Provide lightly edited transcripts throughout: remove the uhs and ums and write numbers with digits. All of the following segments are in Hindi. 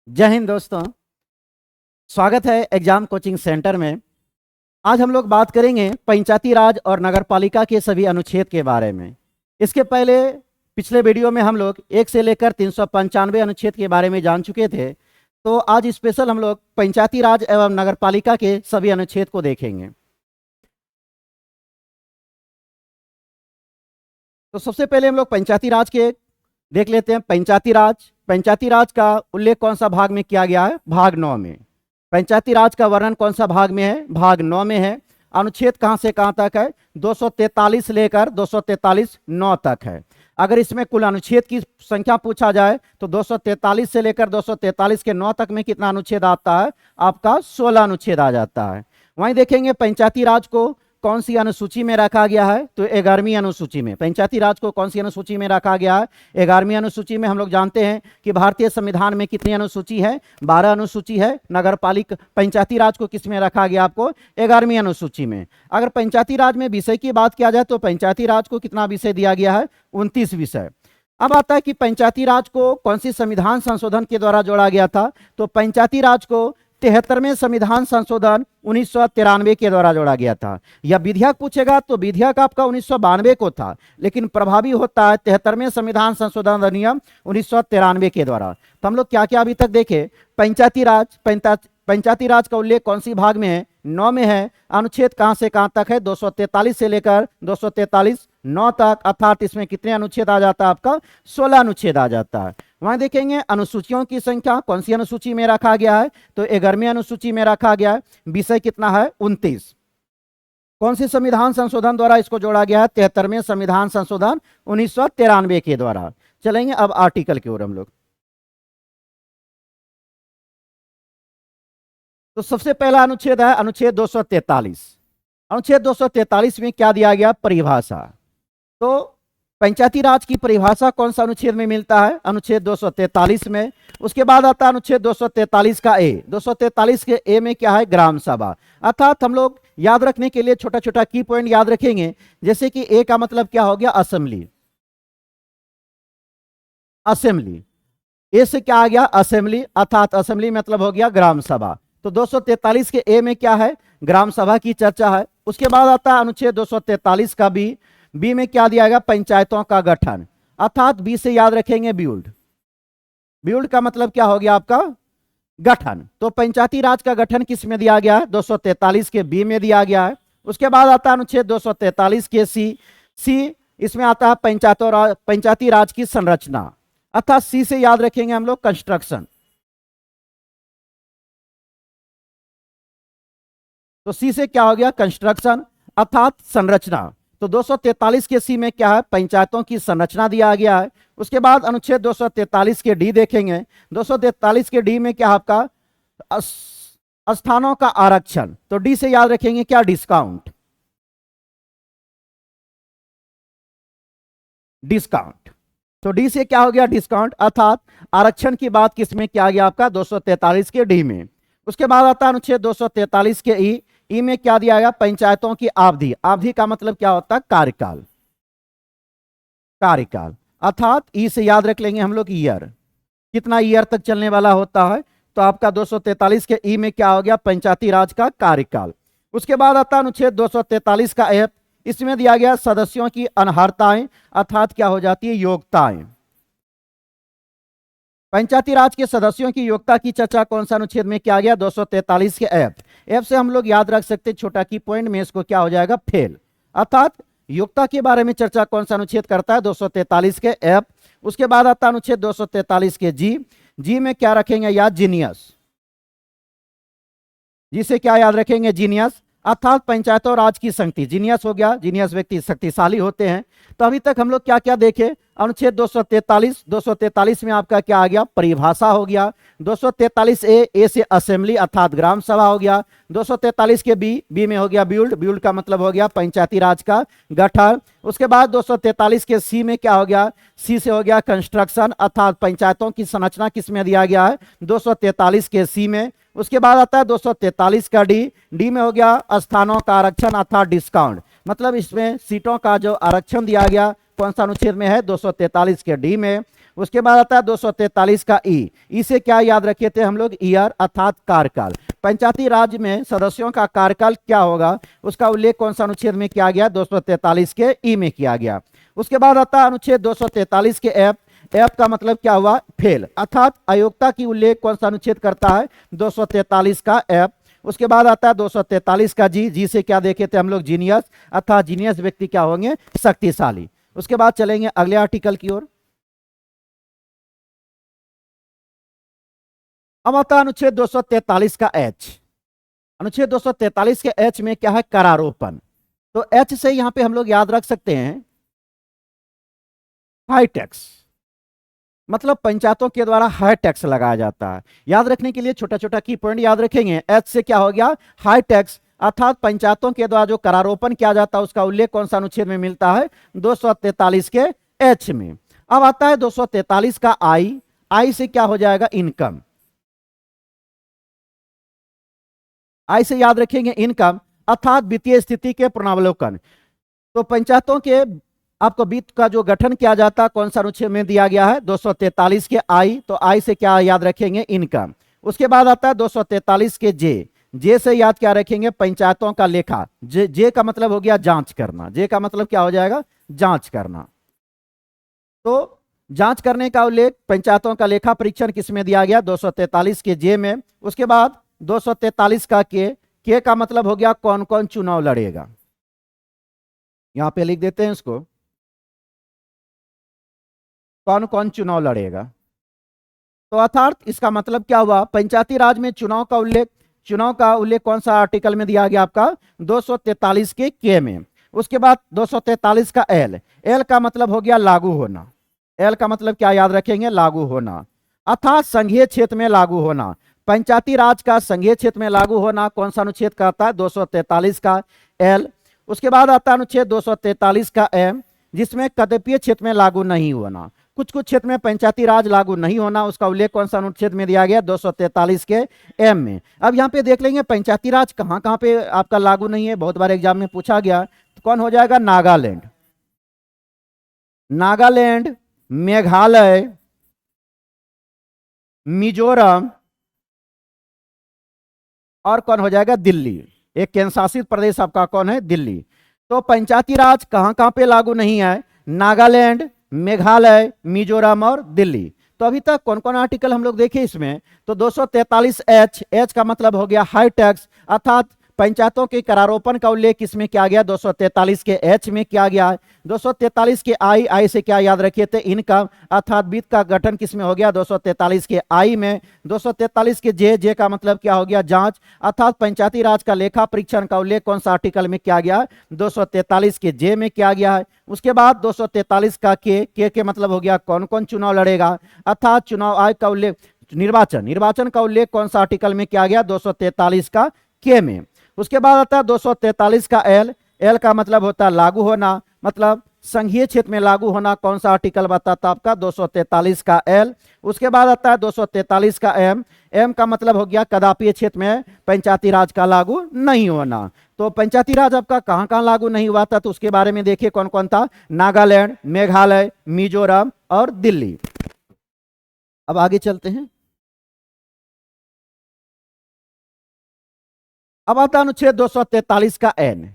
जय हिंद दोस्तों। स्वागत है एग्जाम कोचिंग सेंटर में। आज हम लोग बात करेंगे पंचायती राज और नगरपालिका के सभी अनुच्छेद के बारे में। इसके पहले पिछले वीडियो में हम लोग 1 से लेकर 395 अनुच्छेद के बारे में जान चुके थे। तो आज स्पेशल हम लोग पंचायती राज एवं नगरपालिका के सभी अनुच्छेद को देखेंगे। तो सबसे पहले हम लोग पंचायती राज के देख लेते हैं। पंचायती राज का उल्लेख कौन सा भाग में किया गया है? भाग 9 में। पंचायती राज का वर्णन कौन सा भाग में है? भाग 9 में है। अनुच्छेद कहां से कहां तक है? 243 लेकर 243 9 तक है। अगर इसमें कुल अनुच्छेद की संख्या पूछा जाए तो 243 से लेकर 243 के 9 तक में कितना अनुच्छेद आता है? आपका 16 अनुच्छेद आ जाता है। वहीं देखेंगे पंचायती राज को कौन सी अनुसूची में रखा गया है? तो 11वीं अनुसूची में। पंचायती राज को कौन सी अनुसूची में रखा गया है? 11वीं अनुसूची में। हम लोग जानते हैं कि भारतीय संविधान में कितनी अनुसूची है? 12 अनुसूची है। नगरपालिका पंचायती राज को किस में रखा गया? आपको 11वीं अनुसूची में। अगर पंचायती राज में विषय की बात किया जाए तो पंचायती राज को कितना विषय दिया गया है? 29 विषय। अब आता है कि पंचायती राज को कौन सी संविधान संशोधन के द्वारा जोड़ा गया था? तो पंचायती राज को 73वें संविधान संशोधन 1993 के द्वारा जोड़ा गया था। या विधेयक पूछेगा तो विधेयक आपका 1992 को था, लेकिन प्रभावी होता है 73वें संविधान संशोधन अधिनियम 1993 के द्वारा। तो हम लोग क्या क्या अभी तक देखे? पंचायती राज का उल्लेख कौन सी भाग में है? 9 में है। अनुच्छेद कहां से कहां तक है? 243 से लेकर 243 9 तक, अर्थात इसमें कितने अनुच्छेद आ जाता है? आपका 16 अनुच्छेद आ जाता है। वहां देखेंगे अनुसूचियों की संख्या कौन सी अनुसूची में रखा गया है? तो 11वीं अनुसूची में रखा गया है। विषय कितना है? 29। कौन सी संविधान संशोधन द्वारा इसको जोड़ा गया है? 73वें संविधान संशोधन 1993 के द्वारा। चलेंगे अब आर्टिकल की ओर हम लोग। तो सबसे पहला अनुच्छेद है अनुच्छेद 243। अनुच्छेद 243 में क्या दिया गया? परिभाषा। तो पंचायती राज की परिभाषा कौन सा अनुच्छेद में मिलता है? अनुच्छेद 243 में। उसके बाद आता है अनुच्छेद 243 का ए। 243 के ए में क्या है? ग्राम सभा। अर्थात हम लोग याद रखने के लिए छोटा छोटा की पॉइंट याद रखेंगे। जैसे कि ए का मतलब क्या हो गया? असेंबली। असेंबली ए से क्या आ गया? असेंबली, अर्थात असेंबली मतलब हो गया ग्राम सभा। तो 243 के ए में क्या है? ग्राम सभा की चर्चा है। उसके बाद आता है अनुच्छेद 243 का बी। बी में क्या दिया गया? पंचायतों का गठन, अर्थात बी से याद रखेंगे बिल्ड। बिल्ड का मतलब क्या हो गया? आपका गठन। तो पंचायती राज का गठन किस में दिया गया है? 243 के बी में दिया गया है। उसके बाद आता है अनुच्छेद 243 के सी। इसमें आता है पंचायती राज की संरचना, अर्थात सी से याद रखेंगे हम लोग कंस्ट्रक्शन। तो सी से क्या हो गया? कंस्ट्रक्शन, अर्थात संरचना। तो 243 के सी में क्या है? पंचायतों की संरचना दिया गया है। उसके बाद अनुच्छेद 243 के डी देखेंगे। 243 के डी में क्या आपका? स्थानों का आरक्षण। तो डी से याद रखेंगे क्या? डिस्काउंट। डिस्काउंट। तो डी से क्या हो गया? डिस्काउंट, अर्थात आरक्षण की बात किसमें किया गया? आपका 243 के डी में। उसके बाद आता है अनुच्छेद 243 के ई में क्या दिया गया? पंचायतों की अवधि। अवधि का मतलब क्या होता है? कार्यकाल। कार्यकाल, अर्थात ई से याद रख लेंगे हम लोग ईयर, कितना ईयर तक चलने वाला होता है। तो आपका 243 के ई में क्या हो गया? पंचायती राज का कार्यकाल। उसके बाद आता है अनुच्छेद 243 का एफ। इसमें दिया गया सदस्यों की अनर्हताएं, अर्थात क्या हो जाती है? योग्यताएं। पंचायती राज के सदस्यों की योग्यता की चर्चा कौन सा अनुच्छेद में किया गया? 243 के एफ। एफ से हम लोग याद रख सकते हैं छोटा की पॉइंट में, इसको क्या हो जाएगा? फेल। अर्थात योग्यता के बारे में चर्चा कौन सा अनुच्छेद करता है? 243 के एफ। उसके बाद आता है अनुच्छेद 243 के जी। जी में क्या रखेंगे? याद? जीनियस। जी से क्या याद रखेंगे? जीनियस, अर्थात पंचायतों राज की शक्ति। जीनियस हो गया, जीनियस व्यक्ति शक्तिशाली होते हैं। तो अभी तक हम लोग क्या क्या देखे? अनुच्छेद 243 में आपका क्या आ गया? परिभाषा हो गया। 243 ए से असेंबली अर्थात ग्राम सभा हो गया। 243 के बी में हो गया बिल्ड। बिल्ड का मतलब हो गया पंचायती राज का गठन। उसके बाद 243 के सी में क्या हो गया? सी से हो गया कंस्ट्रक्शन, अर्थात पंचायतों की संरचना किस में दिया गया है? 243 के सी में। उसके बाद आता है 243 का डी। डी में हो गया स्थानों का आरक्षण अर्थात डिस्काउंट, मतलब इसमें सीटों का जो आरक्षण दिया गया कौन सा अनुच्छेद में है? 243 के डी में। उसके बाद आता है 243 का ई से क्या याद रखे थे हम लोग? ईयर अर्थात कार्यकाल। पंचायती राज में सदस्यों का कार्यकाल क्या होगा, उसका उल्लेख कौन सा अनुच्छेद में किया गया? 243 के ई में किया गया। उसके बाद आता है अनुच्छेद 243 के एफ। एफ का मतलब क्या हुआ? फेल, अर्थात अयोग्यता की उल्लेख कौन सा अनुच्छेद करता है? 243 का एफ। उसके बाद आता है 243 का जी। जी से क्या देखे थे हम लोग? जीनियस, अर्थात जीनियस व्यक्ति क्या होंगे? शक्तिशाली। उसके बाद चलेंगे अगले आर्टिकल की ओर। अब आता है अनुच्छेद 243 का एच। अनुच्छेद 243 के एच में क्या है? करारोपण। तो एच से यहां पे हम लोग याद रख सकते हैं हाई टैक्स, मतलब पंचायतों के द्वारा हाई टैक्स लगाया जाता है। याद रखने के लिए छोटा छोटा की पॉइंट याद रखेंगे। एच से क्या हो गया? हाई टैक्स, अर्थात पंचायतों के द्वारा जो करारोपण किया जाता है उसका उल्लेख कौन सा अनुच्छेद में मिलता है? 243 के एच में। अब आता है 243 का आई। आई से क्या हो जाएगा? इनकम। आई से याद रखेंगे इनकम, अर्थात वित्तीय स्थिति के पुनरावलोकन। तो पंचायतों के आपको वित्त का जो गठन किया जाता है कौन सा अनुच्छेद में दिया गया है? 243 के आई। तो आई से क्या याद रखेंगे? इनकम। उसके बाद आता है 243 के जे। जे से याद क्या रखेंगे? पंचायतों का लेखा। जे का मतलब हो गया जांच करना। जे का मतलब क्या हो जाएगा? जांच करना। तो जांच करने का उल्लेख पंचायतों का लेखा परीक्षण किस में दिया गया? 243 के जे में। उसके बाद 243 का के का मतलब हो गया कौन कौन चुनाव लड़ेगा। यहां पे लिख देते हैं इसको, कौन कौन चुनाव लड़ेगा। तो अर्थात इसका मतलब क्या हुआ? पंचायती राज में चुनाव का उल्लेख कौन सा आर्टिकल में दिया गया? आपका 243 के में। उसके बाद 243 का एल। एल का मतलब हो गया लागू होना। एल का मतलब क्या याद रखेंगे? लागू होना, अर्थात संघीय क्षेत्र में लागू होना। पंचायती राज का संघीय क्षेत्र में लागू होना कौन सा अनुच्छेद कहता है? 243 का एल। उसके बाद आता है अनुच्छेद 243 का एम, जिसमें कतिपय क्षेत्र में लागू नहीं होना। कुछ कुछ क्षेत्र में पंचायती राज लागू नहीं होना, उसका उल्लेख कौन सा अनुच्छेद में दिया गया? 243 के एम में। अब यहाँ पे देख लेंगे पंचायती राज कहाँ कहाँ पे आपका लागू नहीं है, बहुत बार एग्जाम में पूछा गया। तो कौन हो जाएगा? नागालैंड, नागालैंड, मेघालय, मिजोरम और कौन हो जाएगा? दिल्ली। एक केंद्र शासित प्रदेश आपका कौन है? दिल्ली। तो पंचायती राज कहां कहां पे लागू नहीं है? नागालैंड, मेघालय, मिजोरम और दिल्ली। तो अभी तक कौन कौन आर्टिकल हम लोग देखे इसमें? तो 243 एच। एच का मतलब हो गया हाई टैक्स, अर्थात पंचायतों के करारोपण का उल्लेख किसमें किया गया? 243 के एच में किया गया है। 243 के आई। आई से क्या याद रखे थे? इनकम, अर्थात वित्त का गठन किसमें हो गया? 243 के आई में। 243 के जे। जे का मतलब क्या हो गया? जांच, अर्थात पंचायती राज का लेखा परीक्षण का उल्लेख कौन सा आर्टिकल में किया गया? 243 के जे में किया गया है। उसके बाद 243 का के मतलब हो गया कौन कौन चुनाव लड़ेगा, अर्थात चुनाव आयोग का उल्लेख, निर्वाचन का उल्लेख कौन सा आर्टिकल में किया गया? 243 का के में। उसके बाद आता है 243 का एल। एल का मतलब होता है लागू होना, मतलब संघीय क्षेत्र में लागू होना। कौन सा आर्टिकल बताता आपका? 243 का एल। उसके बाद आता है 243 का एम। एम का मतलब हो गया कदापि क्षेत्र में पंचायती राज का लागू नहीं होना। तो पंचायती राज आपका कहां कहां लागू नहीं हुआ था, तो उसके बारे में देखिए कौन कौन था? नागालैंड, मेघालय, मिजोरम और दिल्ली। अब आगे चलते हैं। अब आता है अनुच्छेद 243 का एन,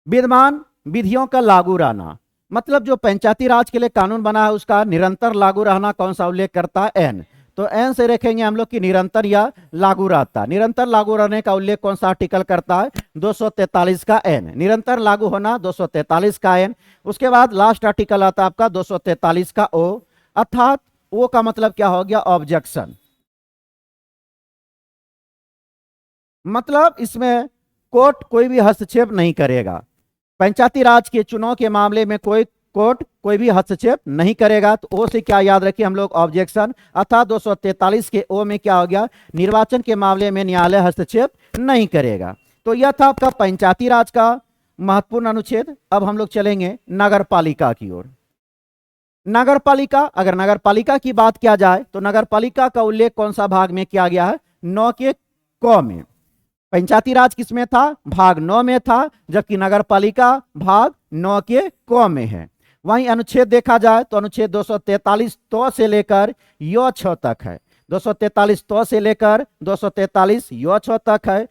विद्यमान विधियों का लागू रहना, मतलब जो पंचायती राज के लिए कानून बना है उसका निरंतर लागू रहना कौन सा उल्लेख करता है? एन। तो एन से रखेंगे हम लोग कि निरंतर या लागू रहता। निरंतर लागू रहने का उल्लेख कौन सा आर्टिकल करता है? 243 का एन। निरंतर लागू होना 243 का एन। उसके बाद लास्ट आर्टिकल आता है आपका 243 का ओ, अर्थात ओ का मतलब क्या हो गया? ऑब्जेक्शन, मतलब इसमें कोर्ट कोई भी हस्तक्षेप नहीं करेगा। पंचायती राज के चुनाव के मामले में कोर्ट कोई भी हस्तक्षेप नहीं करेगा। तो ओ से क्या याद रखिए हम लोग? ऑब्जेक्शन, अर्थात 243 के ओ में क्या हो गया? निर्वाचन के मामले में न्यायालय हस्तक्षेप नहीं करेगा। तो यह था आपका पंचायती राज का महत्वपूर्ण अनुच्छेद। अब हम लोग चलेंगे नगर पालिका की ओर। नगर पालिका, अगर नगर पालिका की बात किया जाए तो नगर पालिका का उल्लेख कौन सा भाग में किया गया है? 9 के क में। पंचायती राज किस में था? भाग 9 में था, जबकि नगर पालिका भाग 9 के क में है। वहीं अनुच्छेद देखा जाए तो अनुच्छेद 243 तो से लेकर यो 6 तक है। 243 तो से लेकर 243 यो 6 तक है।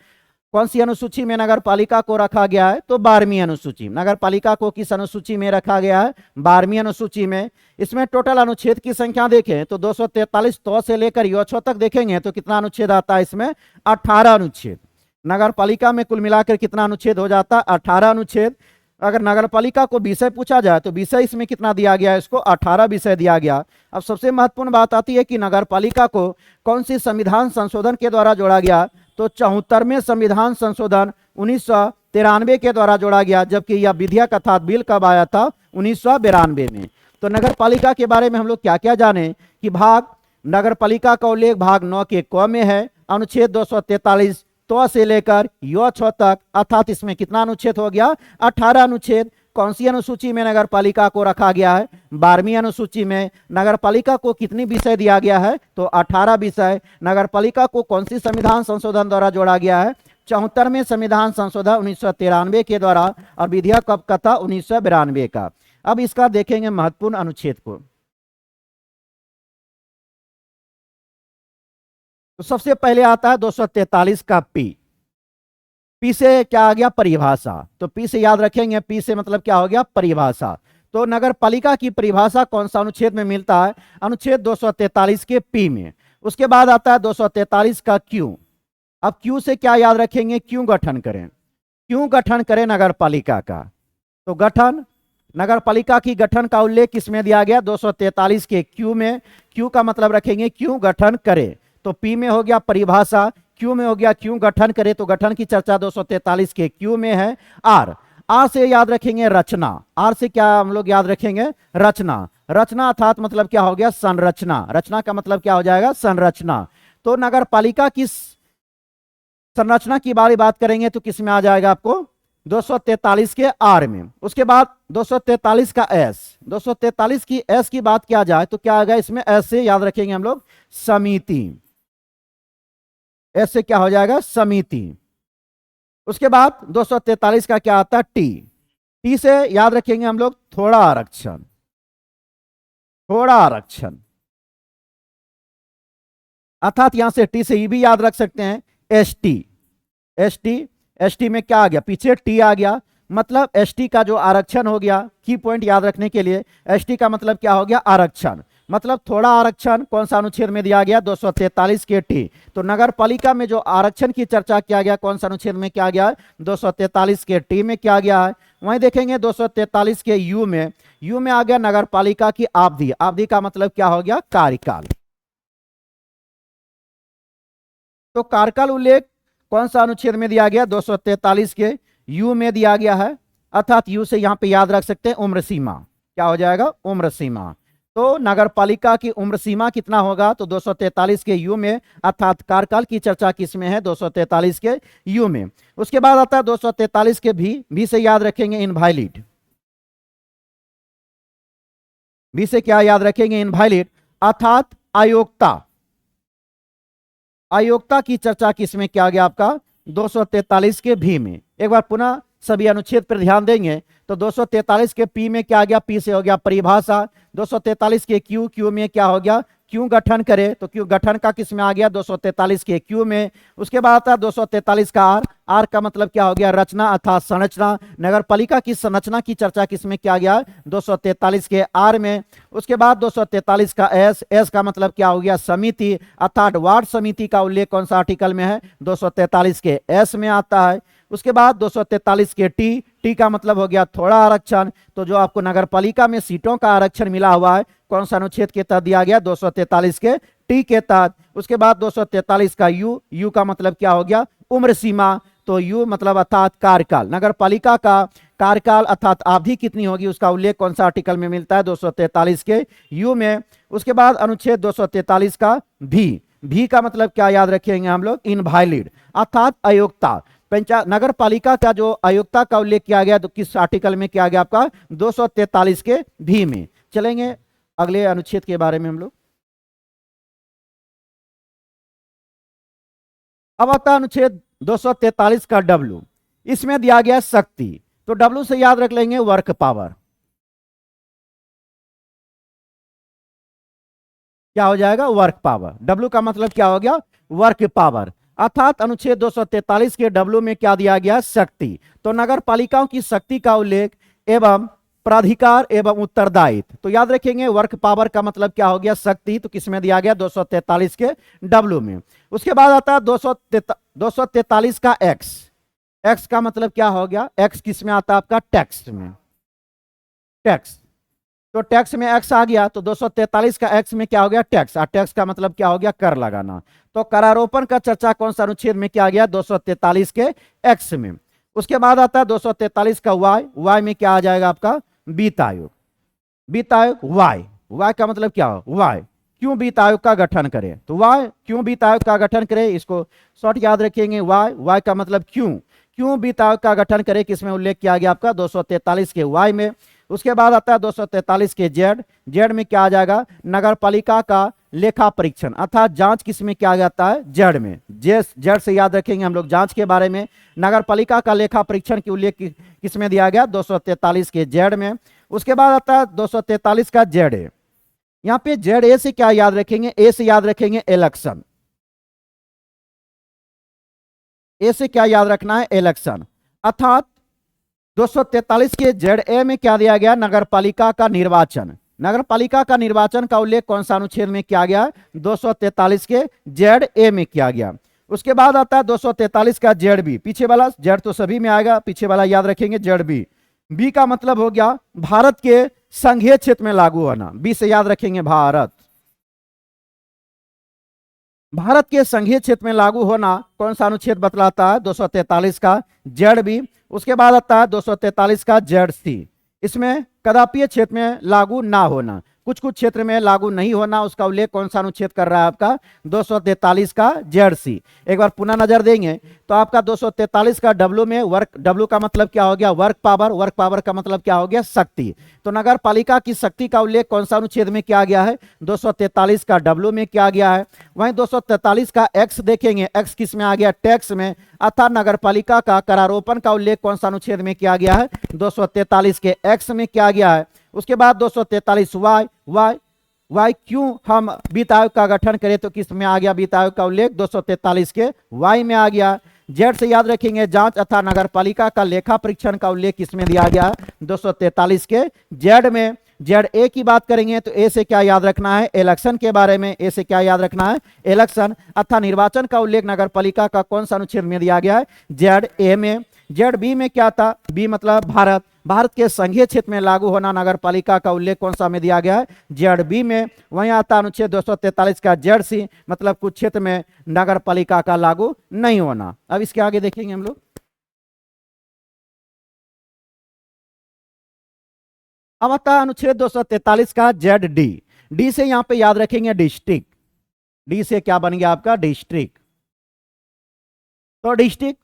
कौन सी अनुसूची में नगर पालिका को रखा गया है? तो 12वीं अनुसूची। नगर पालिका को किस अनुसूची में रखा गया है? 12वीं अनुसूची में। इसमें टोटल अनुच्छेद की संख्या देखें तो 243 तो से लेकर यो 6 तक देखेंगे तो कितना अनुच्छेद आता है इसमें? 18 अनुच्छेद। नगर पालिका में कुल मिलाकर कितना अनुच्छेद हो जाता है? 18 अनुच्छेद। अगर नगर पालिका को विषय पूछा जाए तो विषय इसमें कितना दिया गया है? इसको 18 विषय दिया गया। अब सबसे महत्वपूर्ण बात आती है कि नगर पालिका को कौन सी संविधान संशोधन के द्वारा जोड़ा गया? तो 74वें संविधान संशोधन 1993 के द्वारा जोड़ा गया, जबकि यह विधेयक अर्थात बिल कब आया था? 1992 में। तो नगर पालिका के बारे में हम लोग क्या क्या जाने कि भाग नगर पालिका का उल्लेख भाग 9 के क में है, अनुच्छेद 243 तो से लेकर यो 6 तक, अर्थात इसमें कितना अनुच्छेद हो गया? 18 अनुच्छेद। कौन सी अनुसूची में नगर पालिका को रखा गया है? 12वीं अनुसूची में। नगर पालिका को कितनी विषय दिया गया है? तो 18 विषय। नगर पालिका को कौन सी संविधान संशोधन द्वारा जोड़ा गया है? 74वें संविधान संशोधन 1993 के द्वारा, और विधेयक कब का था? 1992 का। अब इसका देखेंगे महत्वपूर्ण अनुच्छेद को। तो सबसे पहले आता है 243 का पी। पी से क्या आ गया? परिभाषा। तो पी से याद रखेंगे, पी से मतलब क्या हो गया? परिभाषा। तो नगर पालिका की परिभाषा कौन सा अनुच्छेद में मिलता है? अनुच्छेद 243 के पी में। उसके बाद आता है 243 का क्यों। अब क्यों से क्या याद रखेंगे? क्यों गठन करें, क्यों गठन करें नगर पालिका का? तो गठन, नगर पालिका की गठन का उल्लेख किसमें दिया गया? 243 के क्यों में। क्यों का मतलब रखेंगे क्यों गठन करे। तो पी में हो गया परिभाषा, क्यों में हो गया क्यों गठन करे, तो गठन की चर्चा 243 के क्यों में है। आर, आर से याद रखेंगे रचना। आर से क्या हम लोग याद रखेंगे? रचना। रचना अर्थात मतलब क्या हो गया? संरचना। रचना का मतलब क्या हो जाएगा? संरचना। तो नगर पालिका की संरचना की बात करेंगे तो किस में आ जाएगा आपको? 243 के आर में। उसके बाद 243 का एस। 243 की एस की बात किया जाए तो क्या आ गया इसमें? एस से याद रखेंगे हम लोग समिति। एस से क्या हो जाएगा? समिति। उसके बाद 243 का क्या आता है? टी। टी से याद रखेंगे हम लोग थोड़ा आरक्षण। थोड़ा आरक्षण अर्थात यहां से टी से ई भी याद रख सकते हैं, S T. S T, S T में क्या आ गया? पीछे टी आ गया, मतलब एस टी का जो आरक्षण हो गया। की पॉइंट याद रखने के लिए, एस टी का मतलब क्या हो गया? आरक्षण। मतलब थोड़ा आरक्षण कौन सा अनुच्छेद में दिया गया? 243 के टी। तो नगर पालिका में जो आरक्षण की चर्चा किया गया कौन सा अनुच्छेद में किया गया? 243 के टी में किया गया है। वहीं देखेंगे 243 के यू में। यू में आ गया नगर पालिका की अवधि। अवधि का मतलब क्या हो गया? कार्यकाल। तो कार्यकाल उल्लेख कौन सा अनुच्छेद में दिया गया? 243 के यू में दिया गया है, अर्थात यू से यहां पे याद रख सकते हैं उम्र सीमा। क्या हो जाएगा? उम्र सीमा। तो नगर पालिका की उम्र सीमा कितना होगा? तो 243 के यू में, अर्थात कार्यकाल की चर्चा किस में है? 243 के यू में। उसके बाद आता है 243 के भी से याद रखेंगे इनवैलिड। भी से क्या याद रखेंगे? इनवैलिड अर्थात अयोग्यता। अयोग्यता की चर्चा किसमें किया गया आपका? 243 के भी में। एक बार पुनः सभी अनुच्छेद पर ध्यान देंगे तो 243 के पी में क्या गया? पी से हो गया परिभाषा। 243 के क्यू, क्यू में क्या हो गया? क्यों गठन करे, तो क्यों गठन का किस में आ गया? 243 के क्यू में। उसके बाद आता है 243 का आर। आर का मतलब क्या हो गया? रचना अर्थात संरचना। नगर पालिका की संरचना की चर्चा किस में किया गया? 243 के आर में। उसके बाद 243 का एस। एस का मतलब क्या हो गया? समिति, अर्थात वार्ड समिति का उल्लेख कौन सा आर्टिकल में है? 243 के एस में आता है। उसके बाद 243 के टी। टी का मतलब हो गया थोड़ा आरक्षण। तो जो आपको नगर पालिका में सीटों का आरक्षण मिला हुआ है कौन सा अनुच्छेद के तहत दिया गया? 243 के टी के तहत। उसके बाद 243 का यू। यू का मतलब क्या हो गया? उम्र सीमा। तो यू मतलब अर्थात कार्यकाल। नगर पालिका का कार्यकाल अर्थात अवधि कितनी होगी उसका उल्लेख कौन सा आर्टिकल में मिलता है? 243 के यू में। उसके बाद अनुच्छेद 243 का भी का मतलब क्या याद रखेंगे हम लोग? इनवैलिड अर्थात अयोग्यता। नगर पालिका का जो अयोग्यता का उल्लेख किया गया तो किस आर्टिकल में किया गया आपका? 243 के भी में। चलेंगे अगले अनुच्छेद के बारे में हम लोग। अब आता है अनुच्छेद 243 का डब्ल्यू। इसमें दिया गया शक्ति। तो डब्ल्यू से याद रख लेंगे वर्क पावर। क्या हो जाएगा, वर्क पावर। डब्ल्यू का मतलब क्या हो गया, वर्क पावर। अर्थात अनुच्छेद 243 के डब्ल्यू में क्या दिया गया, शक्ति। तो नगर पालिकाओं की शक्ति का उल्लेख एवं प्राधिकार एवं उत्तरदायित्व। तो याद रखेंगे वर्क पावर का मतलब क्या हो गया, शक्ति। तो किसमें दिया गया, 243 के डब्ल्यू में। उसके बाद आता है 243 का एक्स। एक्स का मतलब क्या हो गया, एक्स किसमें आता है आपका, टैक्स में, टैक्स। तो टैक्स में एक्स आ गया, तो 243 का एक्स में क्या हो गया, टैक्स। और टैक्स का मतलब क्या हो गया, कर लगाना। तो करारोपण का चर्चा कौन सा अनुच्छेद में किया गया, 243 के एक्स में। उसके बाद आता है 243 का वाई। वाई में क्या आ जाएगा आपका, वित्त आयोग। वित्त आयोग वाई। वाई का मतलब क्या हो, वाई क्यों वित्त आयोग का गठन करें। तो वाई क्यों वित्त आयोग का गठन करें, इसको शॉर्ट याद रखेंगे। वाई, वाई का मतलब क्यों, क्यों वित्त आयोग का गठन करें, किसमें उल्लेख किया गया आपका, 243 के वाई में। उसके बाद आता है 243 के जेड। जेड में क्या आ जाएगा, नगर पालिका का लेखा परीक्षण, अर्थात जांच किसमें किया जाता है, जेड में। जेड से याद रखेंगे हम लोग जांच के बारे में। नगर पालिका का लेखा परीक्षण की उल्लेख किसमें दिया गया, 243 के जेड में। उसके बाद आता है 243 का जेड ए। यहां पे जेड ए से क्या याद रखेंगे, ए से याद रखेंगे इलेक्शन। ए से क्या याद रखना है, इलेक्शन। अर्थात 243 के जेड ए में क्या दिया गया, नगर पालिका का निर्वाचन। नगर पालिका का निर्वाचन का उल्लेख कौन सा अनुच्छेद में किया गया, 243 के जेड ए में किया गया। उसके बाद आता है 243 का जेड बी। पीछे वाला जेड तो सभी में आएगा, पीछे वाला याद रखेंगे जेड बी। बी का मतलब हो गया भारत के संघीय क्षेत्र में लागू होना। बी से याद रखेंगे भारत। भारत के संघीय क्षेत्र में लागू होना कौन सा अनुच्छेद बतलाता है, 243 का जेड बी। उसके बाद आता है 243 का जेड सी। इसमें कदापीय क्षेत्र में लागू ना होना, कुछ कुछ क्षेत्र में लागू नहीं होना, उसका उल्लेख कौन सा अनुच्छेद कर रहा है आपका, 243 का जेड सी। एक बार पुनः नजर देंगे तो आपका 243 का डब्ल्यू में वर्क, डब्ल्यू का मतलब क्या हो गया, वर्क पावर। वर्क पावर का मतलब क्या हो गया, शक्ति। तो नगर पालिका की शक्ति का उल्लेख कौन सा अनुच्छेद में किया गया है, 243 का डब्ल्यू में किया गया है। वहीं 243 का एक्स देखेंगे, एक्स किस में आ गया, टैक्स में। अर्थात नगर पालिका का करारोपण का उल्लेख कौन सा अनुच्छेद में किया गया है, 243 के एक्स में किया गया है। उसके बाद 243 वाई। वाई, वाई क्यों हम वित्त आयोग का गठन करें, तो किस में आ गया वित्त आयोग का उल्लेख, 243 के वाई में आ गया। जेड से याद रखेंगे जांच अर्थात नगर पालिका का लेखा परीक्षण का उल्लेख किसमें दिया गया, 243 के जेड में। जेड ए की बात करेंगे तो ए से क्या याद रखना है, इलेक्शन के बारे में। ए से क्या याद रखना है, इलेक्शन अर्थात निर्वाचन का उल्लेख नगर पालिका का कौन सा अनुच्छेद में दिया गया है, जेड ए में। जेड बी में क्या था, बी मतलब भारत। भारत के संघीय क्षेत्र में लागू होना नगर पालिका का उल्लेख कौन सा में दिया गया है, जेड बी में। वहीं आता अनुच्छेद 243 का जेड सी, मतलब कुछ क्षेत्र में नगर पालिका का लागू नहीं होना। अब इसके आगे देखेंगे हम लोग। अब आता है अनुच्छेद 243 का जेड डी। डी से यहां पे याद रखेंगे डिस्ट्रिक्ट। डी से क्या बन गया आपका, डिस्ट्रिक्ट। तो डिस्ट्रिक्ट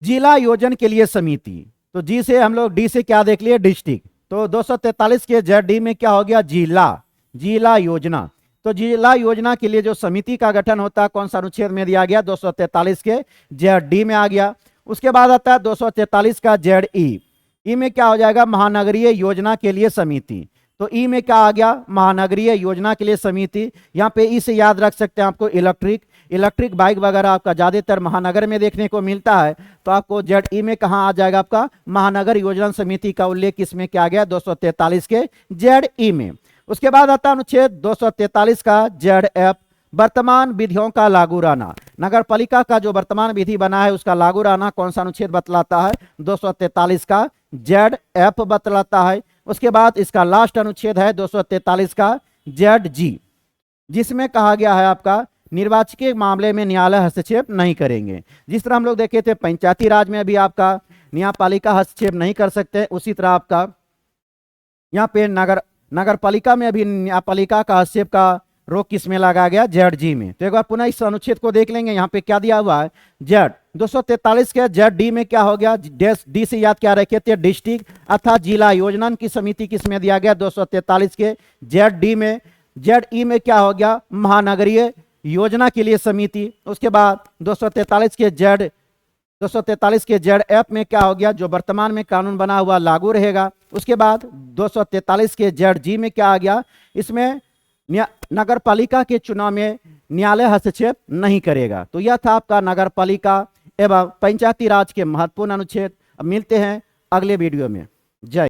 जिला योजन के लिए समिति। तो जी से हम लोग, डी से क्या देख लिए, डिस्ट्रिक्ट। तो 243 के जेड डी में क्या हो गया, जिला, जिला योजना। तो जिला योजना के लिए जो समिति का गठन होता है कौन सा अनुच्छेद में दिया गया, 243 के जेड डी में आ गया। उसके बाद आता है 243 का जेड ई। ई में क्या हो जाएगा, महानगरीय योजना के लिए समिति। तो ई में क्या आ गया, महानगरीय योजना के लिए समिति। यहाँ पे ई से याद रख सकते हैं आपको इलेक्ट्रिक। इलेक्ट्रिक बाइक वगैरह आपका ज्यादातर महानगर में देखने को मिलता है। तो आपको जेड ई में कहाँ आ जाएगा आपका, महानगर योजना समिति का उल्लेख किसमें किया गया, 243 के जेड ई में। उसके बाद आता है अनुच्छेद 243 का जेड एफ, वर्तमान विधियों का लागू रहना। नगर पालिका का जो वर्तमान विधि बना है उसका लागू रहना कौन सा अनुच्छेद बतलाता है, 243 का जेड एफ बतलाता है। उसके बाद इसका लास्ट अनुच्छेद है 243 का जेड जी, जिसमें कहा गया है आपका निर्वाचकीय मामले में न्यायालय हस्तक्षेप नहीं करेंगे। जिस तरह हम लोग देखे थे पंचायती राज में भी आपका न्यायपालिका हस्तक्षेप नहीं कर सकते, उसी तरह आपका यहाँ पे नगर पालिका में अभी न्यायपालिका का हस्तक्षेप का रोक किस में लगाया गया, जेड जी में। तो एक बार पुनः इस अनुच्छेद को देख लेंगे। यहाँ पे क्या दिया हुआ है, जेड 243 के जेड डी में क्या हो गया, डी से याद क्या रखे थे, डिस्ट्रिक्ट अर्थात जिला योजना की समिति किस में दिया गया, 243 के जेड डी में। जेड ई में क्या हो गया, महानगरीय योजना के लिए समिति। उसके बाद 243 के जेड एफ में क्या हो गया, जो वर्तमान में कानून बना हुआ लागू रहेगा। उसके बाद 243 के जेड जी में क्या आ गया, इसमें नगर पालिका के चुनाव में न्यायालय हस्तक्षेप नहीं करेगा। तो यह था आपका नगर पालिका एवं पंचायती राज के महत्वपूर्ण अनुच्छेद। अब मिलते हैं अगले वीडियो में। जय।